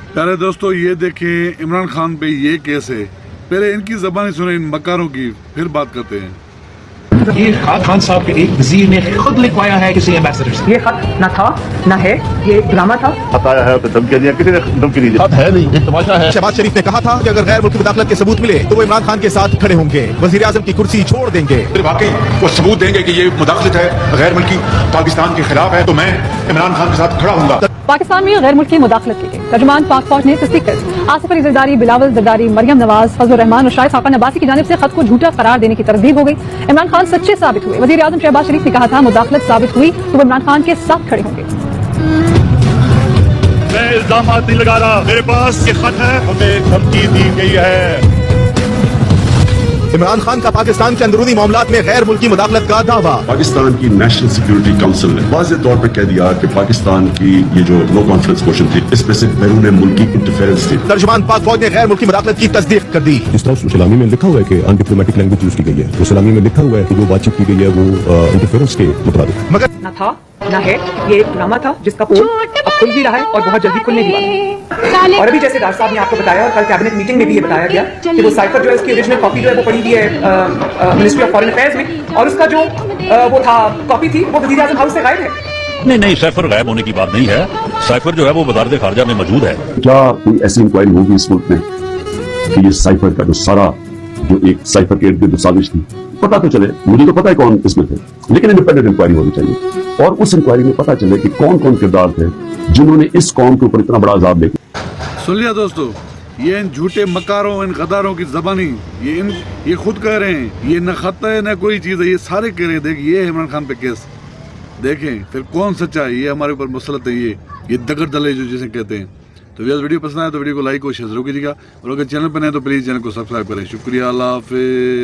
प्यारे दोस्तों, ये देखें इमरान खान पे ये केस है। पहले इनकी ज़बानी सुने, इन मकारों की, फिर बात करते हैं। ये खत खान साहब के एक वजीर ने खुद लिखवाया है किसी एम्बेसडर से। ये खत न था न है, ये ड्रामा था। बताया है तो धमकी दिया, किसी ने धमकी नहीं दी। खत है नहीं, एक तमाशा है। शहबाज शरीफ ने कहा था कि अगर गैर मुल्की मुदाखलत के सबूत मिले तो वो इमरान खान के साथ खड़े होंगे, वजीर आजम की कुर्सी छोड़ देंगे। वाकई वो सबूत देंगे कि ये मुदाखलत है गैर मुल्की पाकिस्तान के खिलाफ है, तो मैं इमरान खान के साथ खड़ा हूँगा। पाकिस्तान में गैर मुल्की मुदाखलत की गई। तर्जुमान पाक फौज ने तस्दीक कर दी। आसिफ अली जरदारी, बिलावल जरदारी, मरियम नवाज, फजलुर रहमान और शाहिद खाकान अब्बासी की जानिब से खत को झूठा करार देने की तरदीद हो गई। इमरान खान सच्चे साबित हुए। वजीर आजम शहबाज शरीफ ने कहा था मुदाखलत साबित हुई तो वो इमरान खान के साथ खड़े होंगे। मैं इल्जाम नहीं लगा रहा, मेरे पास ये खत है, हमें धमकी दी गई है। इमरान खान का पाकिस्तान के अंदरूनी मामलात में गैर मुल्की मुदाखलत का दावा। पाकिस्तान की नेशनल सिक्योरिटी काउंसिल ने वाज़ेह तौर पर कह दिया कि पाकिस्तान की ये जो नो कॉन्फ्रेंस मोशन थी, इसमें से बैरून मुल्की इंटरफेरेंस थी। तर्जुमान पाक फौज ने गैर मुल्की मुदाखलत की तस्दीक कर दी। जिस तरह सलामी में लिखा हुआ है कि अनडिप्लोमेटिक लैंग्वेज यूज की गई है, तो सलामी में लिखा हुआ है कि जो बातचीत की गई है वो इंटरफेरेंस के मुताबिक। मगर न था न है, ये ड्रामा था जिसका पोल अब खुल भी रहा है और बहुत जल्दी खुलने भी वाला है। और अभी जैसे राज साहब ने आपको बताया और कल कैबिनेट मीटिंग में भी ये बताया गया कि वो साइफर जो है उसकी ओरिजिनल कॉपी जो है वो पड़ी हुई है मिनिस्ट्री ऑफ फॉरेन अफेयर्स में, और उसका जो वो था कॉपी थी वो वज़ीर आज़म हाउस से गायब है। नहीं, साइफर गायब होने की बात नहीं है। साइफर जो है वो वज़ारत खारजा में मौजूद है। क्या कोई ऐसी इंक्वायरी होगी इस मुल्क में कि ये साइफर का जो सारा जो एक साइफर के इर्द गिर्द साजिश थी, पता तो चले। मुझे तो पता है कौन इसमें थे, लेकिन इंडिपेंडेंट इंक्वायरी होनी चाहिए और उस इंक्वायरी में पता चले कि कौन कौन किरदार थे जिन्होंने इस कौम के ऊपर इतना बड़ा अजाब लेके। सुन लिया दोस्तों, ये इन झूठे मकारों, इन गदारों की ज़बानी, ये खुद कह रहे हैं, ये न खत है न कोई चीज़ है, ये सारे कह रहे हैं। देखिए ये है इमरान खान पे केस, देखें फिर कौन सच्चा है। ये हमारे ऊपर मुसलत है, ये दगड़ दले जो जिसे कहते हैं। तो व्यूअर्स, वीडियो पसंद आए तो वीडियो को लाइक और शेयर जरूर कीजिएगा, और अगर चैनल पर नए तो प्लीज़ चैनल को सब्सक्राइब करें। शुक्रिया, अल्लाह हाफिज़।